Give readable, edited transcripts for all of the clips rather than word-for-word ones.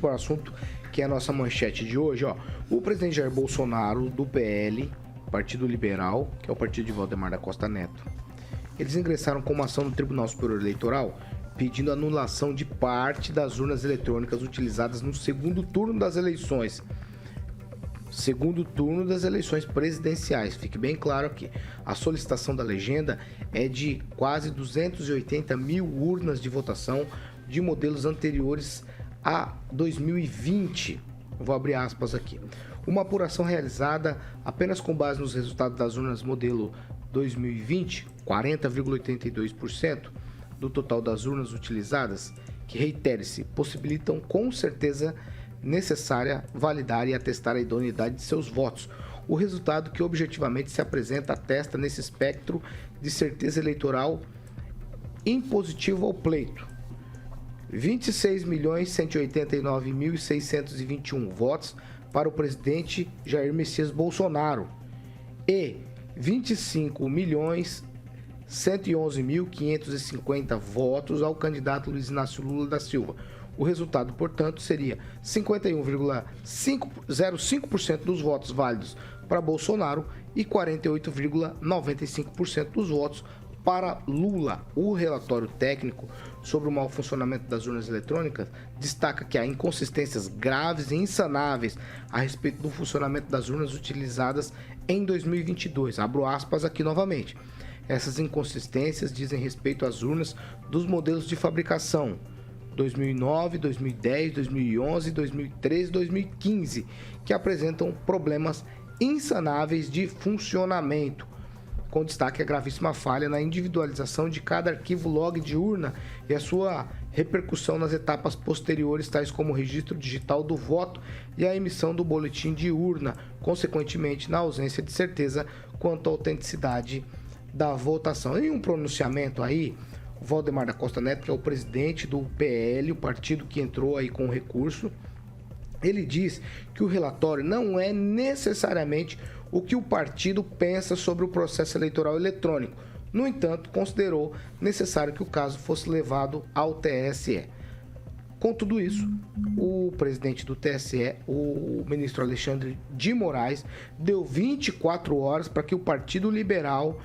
para o assunto que é a nossa manchete de hoje. Ó. O presidente Jair Bolsonaro, do PL, Partido Liberal, que é o partido de Valdemar da Costa Neto, eles ingressaram com uma ação no Tribunal Superior Eleitoral pedindo anulação de parte das urnas eletrônicas utilizadas no segundo turno das eleições. Segundo turno das eleições presidenciais. Fique bem claro aqui. A solicitação da legenda é de quase 280 mil urnas de votação de modelos anteriores a 2020. Vou abrir aspas aqui. Uma apuração realizada apenas com base nos resultados das urnas modelo 2020, 40,82% do total das urnas utilizadas, que, reitere-se, possibilitam com certeza necessária validar e atestar a idoneidade de seus votos. O resultado que objetivamente se apresenta atesta nesse espectro de certeza eleitoral impositivo ao pleito. 26.189.621 votos para o presidente Jair Messias Bolsonaro e 25.111.550 votos ao candidato Luiz Inácio Lula da Silva. O resultado, portanto, seria 51,05% dos votos válidos para Bolsonaro e 48,95% dos votos para Lula. O relatório técnico sobre o mau funcionamento das urnas eletrônicas destaca que há inconsistências graves e insanáveis a respeito do funcionamento das urnas utilizadas em 2022. Abro aspas aqui novamente. Essas inconsistências dizem respeito às urnas dos modelos de fabricação 2009, 2010, 2011, 2013 e 2015, que apresentam problemas insanáveis de funcionamento, com destaque a gravíssima falha na individualização de cada arquivo log de urna e a sua repercussão nas etapas posteriores, tais como o registro digital do voto e a emissão do boletim de urna, consequentemente na ausência de certeza quanto à autenticidade da votação. Em um pronunciamento aí, o Valdemar da Costa Neto, que é o presidente do PL, o partido que entrou aí com o recurso, ele diz que o relatório não é necessariamente o que o partido pensa sobre o processo eleitoral eletrônico. No entanto, considerou necessário que o caso fosse levado ao TSE. Com tudo isso, o presidente do TSE, o ministro Alexandre de Moraes, deu 24 horas para que o Partido Liberal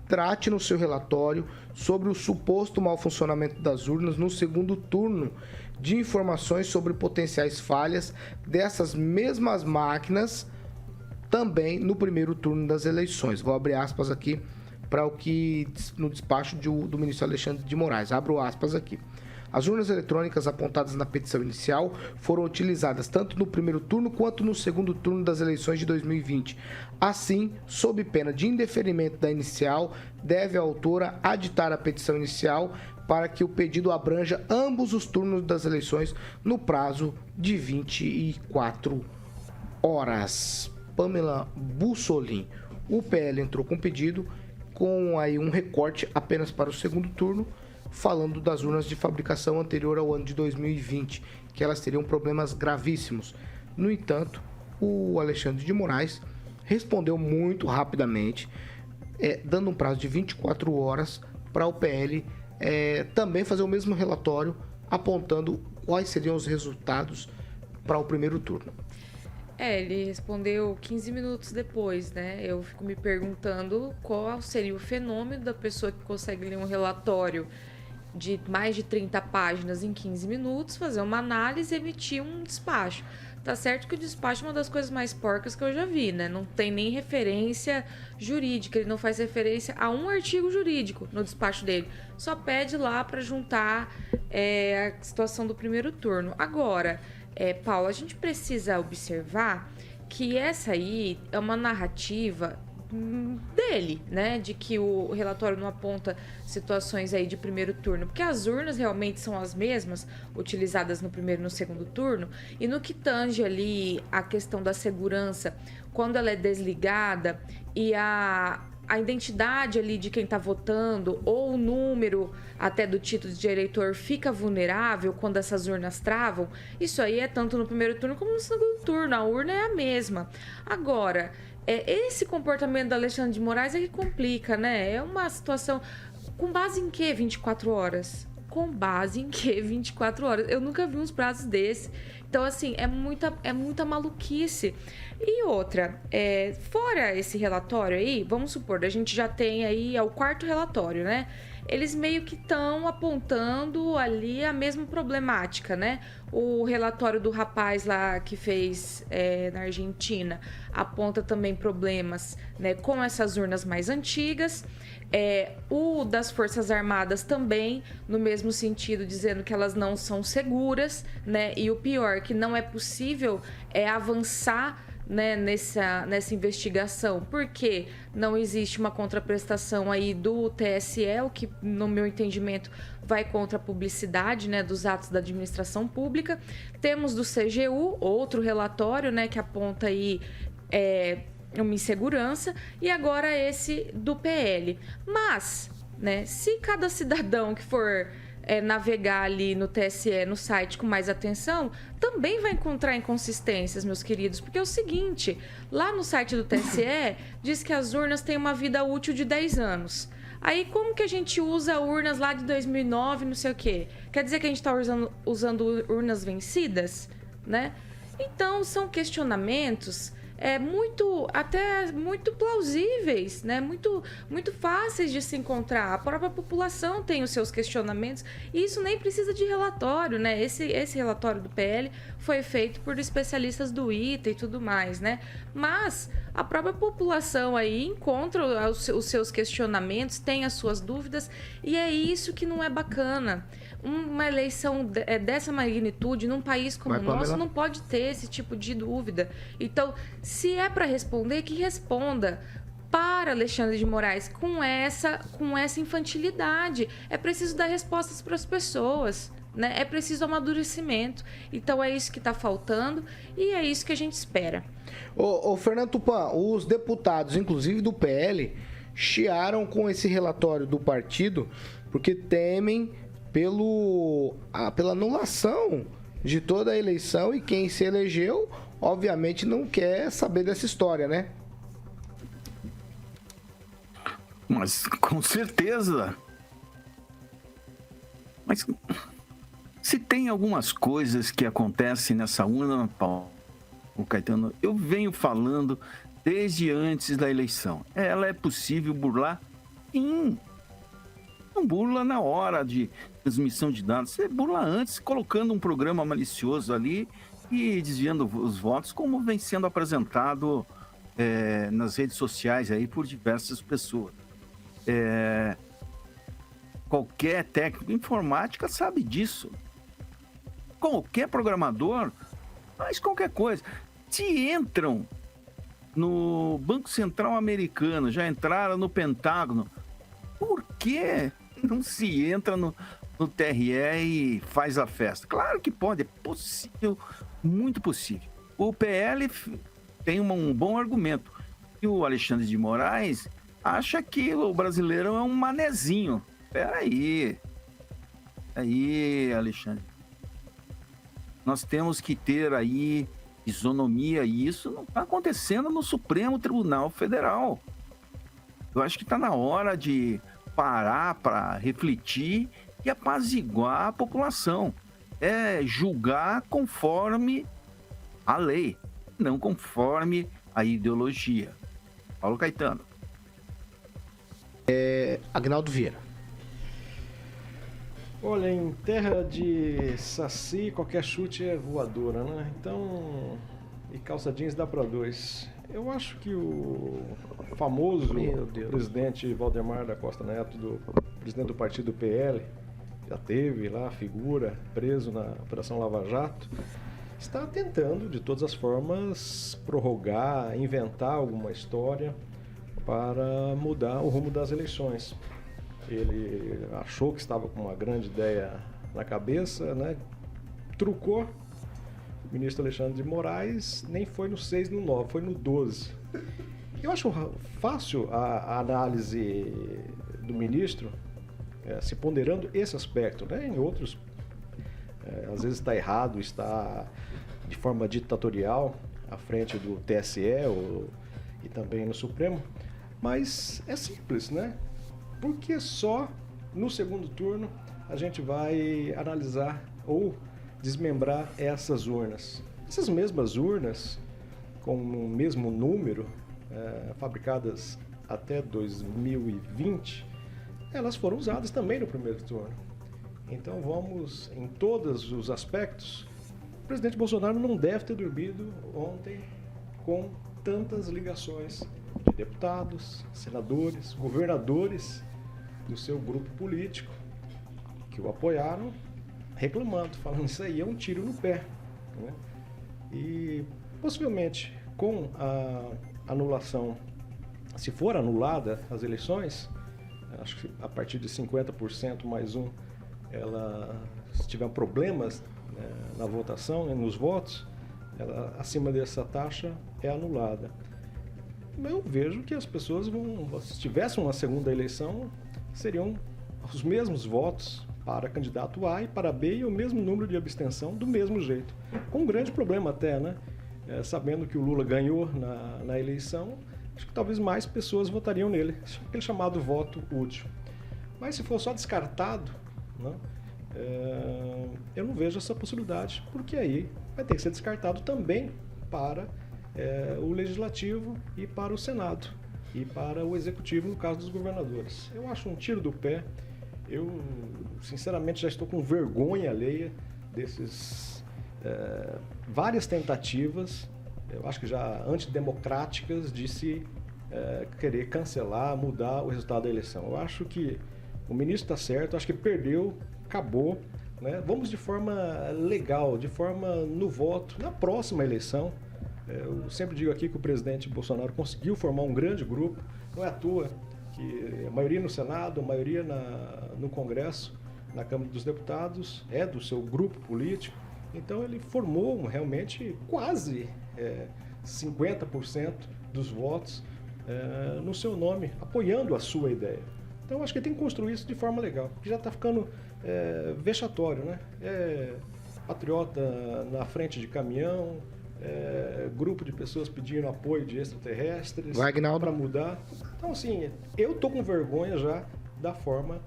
trate no seu relatório sobre o suposto mau funcionamento das urnas no segundo turno, de informações sobre potenciais falhas dessas mesmas máquinas também no primeiro turno das eleições. Vou abrir aspas aqui para o que no despacho do ministro Alexandre de Moraes. Abro aspas aqui. As urnas eletrônicas apontadas na petição inicial foram utilizadas tanto no primeiro turno quanto no segundo turno das eleições de 2020. Assim, sob pena de indeferimento da inicial, deve a autora aditar a petição inicial para que o pedido abranja ambos os turnos das eleições no prazo de 24 horas. Pamela Bussolin, o PL entrou com pedido com aí um recorte apenas para o segundo turno, falando das urnas de fabricação anterior ao ano de 2020, que elas teriam problemas gravíssimos. No entanto, o Alexandre de Moraes respondeu muito rapidamente, dando um prazo de 24 horas para o PL também fazer o mesmo relatório, apontando quais seriam os resultados para o primeiro turno. Ele respondeu 15 minutos depois, né? Eu fico me perguntando qual seria o fenômeno da pessoa que consegue ler um relatório de mais de 30 páginas em 15 minutos, fazer uma análise e emitir um despacho. Tá certo que o despacho é uma das coisas mais porcas que eu já vi, né? Não tem nem referência jurídica, ele não faz referência a um artigo jurídico no despacho dele. Só pede lá para juntar a situação do primeiro turno. Agora, Paulo, a gente precisa observar que essa aí é uma narrativa dele, né, de que o relatório não aponta situações aí de primeiro turno, porque as urnas realmente são as mesmas utilizadas no primeiro e no segundo turno, e no que tange ali a questão da segurança, quando ela é desligada e a identidade ali de quem está votando ou o número até do título de eleitor fica vulnerável quando essas urnas travam, isso aí é tanto no primeiro turno como no segundo turno, a urna é a mesma. Agora, esse comportamento da Alexandre de Moraes é que complica, né? É uma situação... Com base em quê 24 horas? com base em que 24 horas? Eu nunca vi uns prazos desses. Então, assim, é muita maluquice. E outra, fora esse relatório aí, vamos supor, a gente já tem aí, é o 4º relatório, né? Eles meio que estão apontando ali a mesma problemática, né? O relatório do rapaz lá que fez na Argentina aponta também problemas, né, com essas urnas mais antigas. O das Forças Armadas também, no mesmo sentido, dizendo que elas não são seguras, né? E o pior, que não é possível avançar, né, nessa investigação, porque não existe uma contraprestação aí do TSE, o que, no meu entendimento, vai contra a publicidade, né, dos atos da administração pública. Temos do CGU, outro relatório, né, que aponta aí uma insegurança, e agora esse do PL. Mas, né, se cada cidadão que for navegar ali no TSE, no site, com mais atenção, também vai encontrar inconsistências, meus queridos. Porque é o seguinte, lá no site do TSE, diz que as urnas têm uma vida útil de 10 anos. Aí, como que a gente usa urnas lá de 2009, não sei o quê? Quer dizer que a gente está usando urnas vencidas, né? Então, são questionamentos muito plausíveis, né? Muito fáceis de se encontrar. A própria população tem os seus questionamentos e isso nem precisa de relatório, né? Esse relatório do PL foi feito por especialistas do ITA e tudo mais, né? Mas a própria população aí encontra os seus questionamentos, tem as suas dúvidas, e é isso que não é bacana. Uma eleição dessa magnitude num país como o nosso não pode ter esse tipo de dúvida. Então, se é para responder, que responda para Alexandre de Moraes com essa infantilidade. É preciso dar respostas para as pessoas, né? É preciso amadurecimento. Então, é isso que está faltando e é isso que a gente espera. Ô Fernando Tupan, os deputados, inclusive do PL, chiaram com esse relatório do partido porque temem pela anulação de toda a eleição, e quem se elegeu, obviamente, não quer saber dessa história, né? Mas, com certeza. Mas, se tem algumas coisas que acontecem nessa urna, Paulo Caetano, eu venho falando desde antes da eleição. Ela é possível burlar? Sim. Não burla na hora de transmissão de dados, você burla antes, colocando um programa malicioso ali e desviando os votos, como vem sendo apresentado nas redes sociais aí por diversas pessoas. Qualquer técnico de informática sabe disso. Qualquer programador faz qualquer coisa. Se entram no Banco Central Americano, já entraram no Pentágono, por que não se entra no TRE e faz a festa? Claro que pode, é possível, muito possível. O PL tem um bom argumento. E o Alexandre de Moraes acha que o brasileiro é um manezinho. Peraí, Alexandre. Nós temos que ter aí isonomia, e isso não está acontecendo no Supremo Tribunal Federal. Eu acho que está na hora de parar para refletir e apaziguar a população. Julgar conforme a lei, não conforme a ideologia. Paulo Caetano. Agnaldo Vieira. Olha, em terra de saci, qualquer chute é voadora, né? Então, e calça jeans dá para dois. Eu acho que o famoso presidente Valdemar da Costa Neto, presidente do partido PL, já teve lá a figura preso na Operação Lava Jato, está tentando de todas as formas prorrogar, inventar alguma história para mudar o rumo das eleições. Ele achou que estava com uma grande ideia na cabeça, né? Trucou. O ministro Alexandre de Moraes nem foi no 6, no 9, foi no 12. Eu acho fácil a análise do ministro, se ponderando esse aspecto, né? Em outros, às vezes está errado, está de forma ditatorial à frente do TSE e também no Supremo, mas é simples, né? Porque só no segundo turno a gente vai analisar ou desmembrar essas urnas. Essas mesmas urnas, com o mesmo número, fabricadas até 2020, elas foram usadas também no primeiro turno. Então vamos, em todos os aspectos, o presidente Bolsonaro não deve ter dormido ontem com tantas ligações de deputados, senadores, governadores do seu grupo político que o apoiaram, reclamando, falando isso aí é um tiro no pé, né? E possivelmente com a anulação, se for anulada as eleições, acho que a partir de 50% mais um, se tiver problemas, né, na votação, né, nos votos, ela, acima dessa taxa é anulada. Eu vejo que as pessoas se tivesse uma segunda eleição, seriam os mesmos votos para candidato A e para B e o mesmo número de abstenção do mesmo jeito. Com um grande problema até, né? Sabendo que o Lula ganhou na eleição, acho que talvez mais pessoas votariam nele. Aquele chamado voto útil. Mas se for só descartado, né, eu não vejo essa possibilidade, porque aí vai ter que ser descartado também para o Legislativo e para o Senado e para o Executivo, no caso dos governadores. Eu acho um tiro do pé. Eu, sinceramente, já estou com vergonha alheia desses várias tentativas, eu acho que já antidemocráticas, de se querer cancelar, mudar o resultado da eleição. Eu acho que o ministro está certo, acho que perdeu, acabou, né? Vamos de forma legal, de forma no voto, na próxima eleição. Eu sempre digo aqui que o presidente Bolsonaro conseguiu formar um grande grupo, não é à toa que a maioria no Senado, a maioria no Congresso, na Câmara dos Deputados, é do seu grupo político. Então ele formou realmente quase 50% dos votos no seu nome, apoiando a sua ideia. Então acho que tem que construir isso de forma legal, porque já está ficando vexatório, né? Patriota na frente de caminhão, grupo de pessoas pedindo apoio de extraterrestres para mudar. Então, assim, eu tô com vergonha já da forma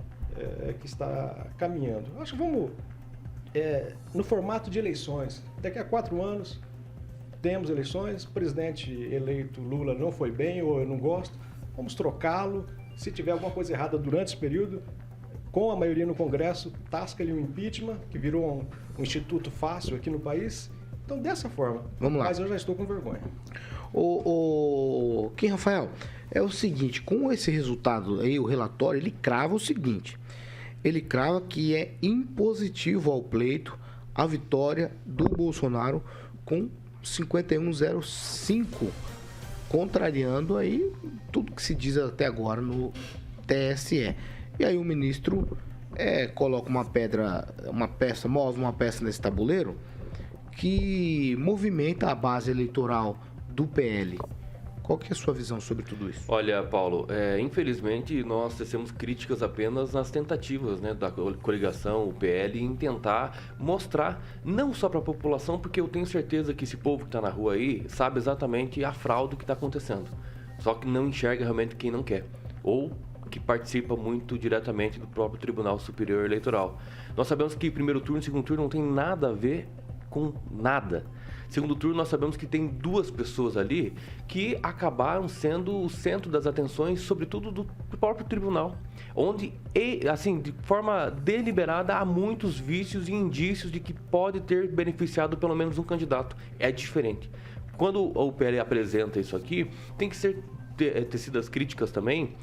que está caminhando. Acho que vamos, no formato de eleições, daqui a 4 anos temos eleições, o presidente eleito Lula não foi bem ou eu não gosto, vamos trocá-lo. Se tiver alguma coisa errada durante esse período, com a maioria no Congresso, tasca-lhe um impeachment, que virou um instituto fácil aqui no país. Então, dessa forma. Vamos lá. Mas eu já estou com vergonha. Kim Rafael, é o seguinte, com esse resultado aí, o relatório, ele crava o seguinte. Ele crava que é impositivo ao pleito a vitória do Bolsonaro com 51,05, contrariando aí tudo que se diz até agora no TSE. E aí o ministro coloca move uma peça nesse tabuleiro que movimenta a base eleitoral do PL. Qual que é a sua visão sobre tudo isso? Olha, Paulo, infelizmente nós tecemos críticas apenas nas tentativas, né, da coligação, o PL, em tentar mostrar, não só para a população, porque eu tenho certeza que esse povo que está na rua aí sabe exatamente a fraude que está acontecendo, só que não enxerga realmente quem não quer, ou que participa muito diretamente do próprio Tribunal Superior Eleitoral. Nós sabemos que primeiro turno e segundo turno não tem nada a ver com nada. Segundo turno, nós sabemos que tem 2 pessoas ali que acabaram sendo o centro das atenções, sobretudo do próprio tribunal, onde, assim, de forma deliberada, há muitos vícios e indícios de que pode ter beneficiado pelo menos um candidato. É diferente. Quando o PL apresenta isso aqui, tem que ser tecidas críticas também,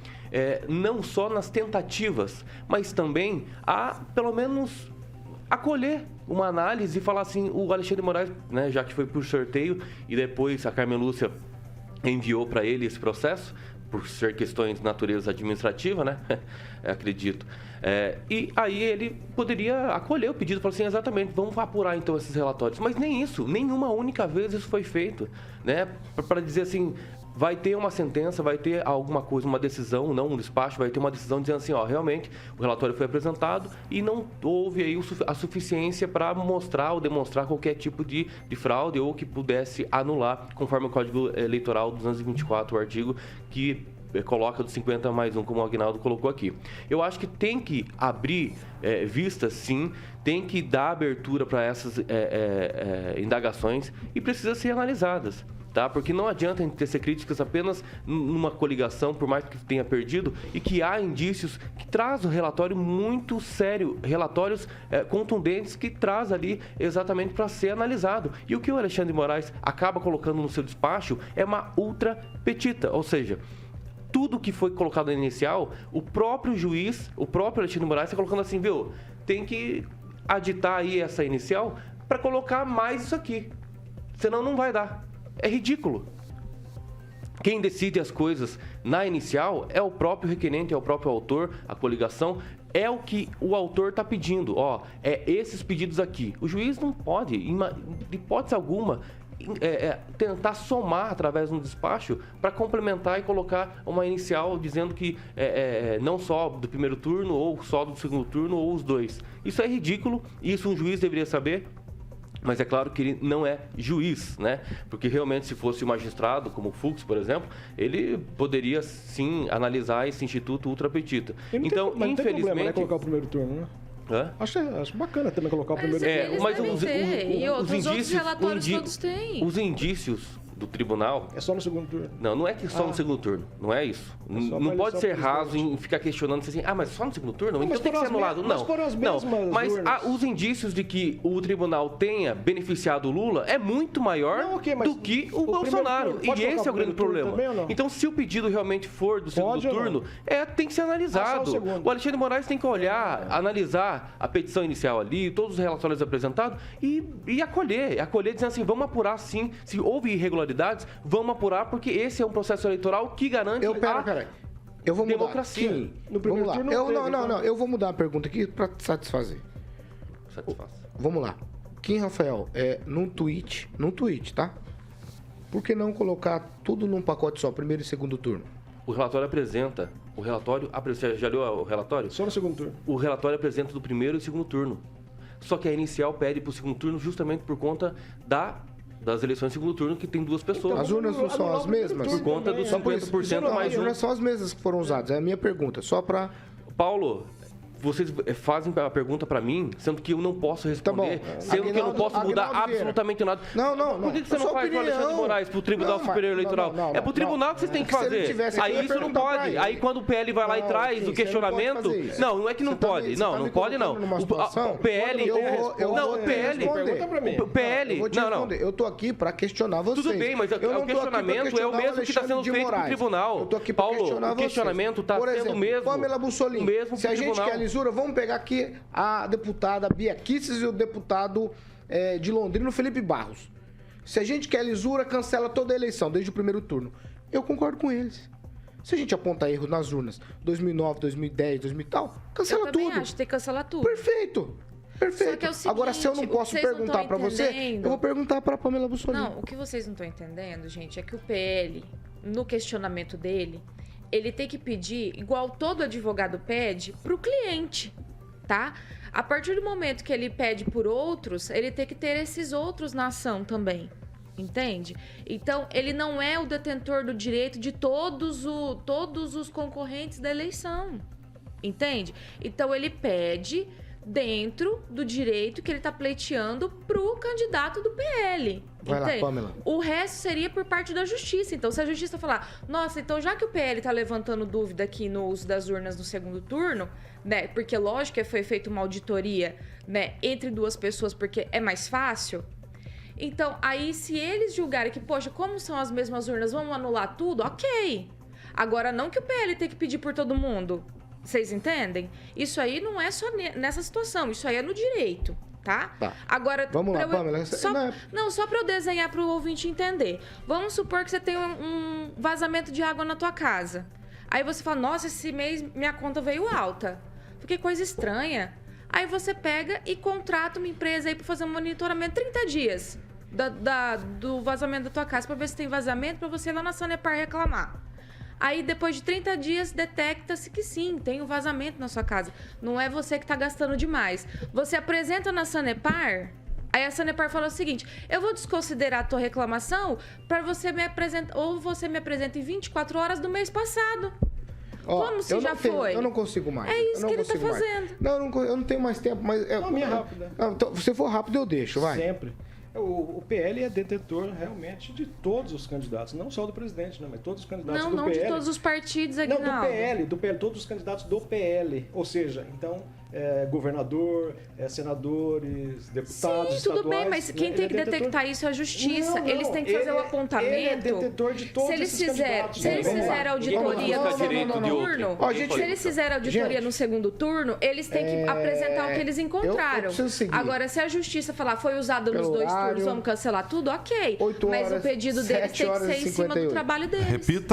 não só nas tentativas, mas também a, pelo menos, acolher uma análise e falar assim, o Alexandre de Moraes, né, já que foi por sorteio e depois a Carmen Lúcia enviou para ele esse processo, por ser questões de natureza administrativa, né, acredito. E aí ele poderia acolher o pedido e falar assim, exatamente, vamos apurar então esses relatórios. Mas nem isso, nenhuma única vez isso foi feito, né, para dizer assim, vai ter uma sentença, vai ter alguma coisa, uma decisão, não um despacho, vai ter uma decisão dizendo assim, ó, realmente o relatório foi apresentado e não houve aí a suficiência para mostrar ou demonstrar qualquer tipo de fraude ou que pudesse anular, conforme o Código Eleitoral 224, o artigo que coloca do 50 mais 1, como o Aguinaldo colocou aqui. Eu acho que tem que abrir vistas, sim, tem que dar abertura para essas indagações e precisa ser analisadas. Tá? Porque não adianta a gente tecer críticas apenas numa coligação, por mais que tenha perdido, e que há indícios que traz um relatório muito sério, relatórios contundentes que traz ali exatamente para ser analisado. E o que o Alexandre de Moraes acaba colocando no seu despacho é uma ultra petita, ou seja, tudo que foi colocado no inicial, o próprio juiz, o próprio Alexandre de Moraes está colocando assim, viu, tem que aditar aí essa inicial para colocar mais isso aqui, senão não vai dar. É ridículo. Quem decide as coisas na inicial é o próprio requerente, é o próprio autor, a coligação, é o que o autor está pedindo. Ó, esses pedidos aqui. O juiz não pode, de hipótese alguma, tentar somar através de um despacho para complementar e colocar uma inicial dizendo que não só do primeiro turno, ou só do segundo turno, ou os dois. Isso é ridículo, isso um juiz deveria saber. Mas é claro que ele não é juiz, né? Porque realmente, se fosse um magistrado, como o Fux, por exemplo, ele poderia sim analisar esse instituto ultrapetita. Então, infelizmente. Não tem problema, né, colocar o primeiro turno, né? Hã? Acho bacana também colocar o primeiro turno. Mas os indícios, relatórios todos têm. Os indícios do tribunal... É só no segundo turno? Não é que só no segundo turno. Não é isso. Não pode ser raso em ficar questionando assim, mas só no segundo turno? Então tem que ser anulado. Não, mas os indícios de que o tribunal tenha beneficiado o Lula é muito maior do que o Bolsonaro. E esse é o grande problema. Então, se o pedido realmente for do segundo turno, tem que ser analisado. O Alexandre de Moraes tem que olhar, analisar a petição inicial ali, todos os relatórios apresentados e acolher dizendo assim, vamos apurar sim, se houve irregularidade, vamos apurar, porque esse é um processo eleitoral que garante eu vou democracia. Mudar. Vamos lá. Não. Eu vou mudar a pergunta aqui para satisfazer. Vamos lá. Kim Rafael, num tweet, tá? Por que não colocar tudo num pacote só, primeiro e segundo turno? O relatório apresenta. Você já leu o relatório? Só no segundo turno. O relatório apresenta do primeiro e segundo turno. Só que a inicial pede para o segundo turno justamente por conta das eleições de segundo turno, que tem duas pessoas. As urnas não são as mesmas? Por conta dos 50% mais As urnas são as mesmas que foram usadas. É a minha pergunta. Só para... Paulo, vocês fazem a pergunta para mim, sendo que eu não posso responder, sendo que eu não posso mudar absolutamente nada. Não. Por que você não faz para o Alexandre de Moraes, para o Tribunal Superior Eleitoral? É para o tribunal que vocês têm que fazer. Aí isso não pode. Aí quando o PL vai lá e traz o questionamento... Não é que não pode. Não pode não. O PL... Não, o PL... O PL... Não. Eu tô aqui para questionar vocês. Tudo bem, mas o questionamento é o mesmo que está sendo feito no tribunal. Paulo, o questionamento está sendo o mesmo. Pamela Bussolini, se a gente quer vamos pegar aqui a deputada Bia Kicis e o deputado de Londrina, Felipe Barros. Se a gente quer lisura, cancela toda a eleição, desde o primeiro turno. Eu concordo com eles. Se a gente aponta erros nas urnas, 2009, 2010, 2000 e tal, cancela tudo. Eu também acho que tem que cancelar tudo. Perfeito. Só que é o seguinte, agora, se eu não posso perguntar para você, eu vou perguntar para Pamela Bussolini. Não, o que vocês não estão entendendo, gente, é que o PL, no questionamento dele, ele tem que pedir, igual todo advogado pede, para o cliente, tá? A partir do momento que ele pede por outros, ele tem que ter esses outros na ação também, entende? Então, ele não é o detentor do direito de todos os concorrentes da eleição, entende? Então, ele pede dentro do direito que ele está pleiteando pro candidato do PL. Vai lá, Pamela. O resto seria por parte da justiça. Então, se a justiça falar, nossa, então já que o PL está levantando dúvida aqui no uso das urnas no segundo turno, né? Porque lógico que foi feita uma auditoria, né, entre duas pessoas, porque é mais fácil. Então, aí se eles julgarem que, poxa, como são as mesmas urnas, vamos anular tudo, ok. Agora, não que o PL tem que pedir por todo mundo. Vocês entendem? Isso aí não é só nessa situação, isso aí é no direito, tá? Agora, vamos lá, Pamela. Só para eu desenhar para o ouvinte entender. Vamos supor que você tem um vazamento de água na tua casa. Aí você fala, nossa, esse mês minha conta veio alta. Que coisa estranha. Aí você pega e contrata uma empresa aí para fazer um monitoramento 30 dias do vazamento da tua casa, para ver se tem vazamento, para você ir lá na Sanepar reclamar. Aí, depois de 30 dias, detecta-se que sim, tem um vazamento na sua casa. Não é você que está gastando demais. Você apresenta na Sanepar, Aí a Sanepar falou o seguinte: eu vou desconsiderar a tua reclamação para você me apresentar, ou você me apresenta em 24 horas do mês passado. Como se já foi? Eu não consigo mais. É isso que ele tá fazendo. Não, eu não tenho mais tempo, mas... A minha é rápida. Então, se for rápido, eu deixo, vai. Sempre. O PL é detentor realmente de todos os candidatos, não só do presidente, né, mas todos os candidatos do PL. Não de todos os partidos, Aguinaldo. Não, do PL, todos os candidatos do PL. Ou seja, então, governador, senadores, deputados, sim, tudo bem, estaduais, mas quem tem que detectar isso é a justiça. Não, eles têm que fazer o apontamento. Ele é detentor de todos esses candidatos. Se eles fizerem auditoria no segundo turno, se eles fizerem auditoria no segundo turno, eles têm que apresentar o que eles encontraram. Agora, se a justiça falar foi usado nos dois turnos, vamos cancelar tudo, ok. Mas o pedido deles tem que ser em cima do trabalho deles. Repita.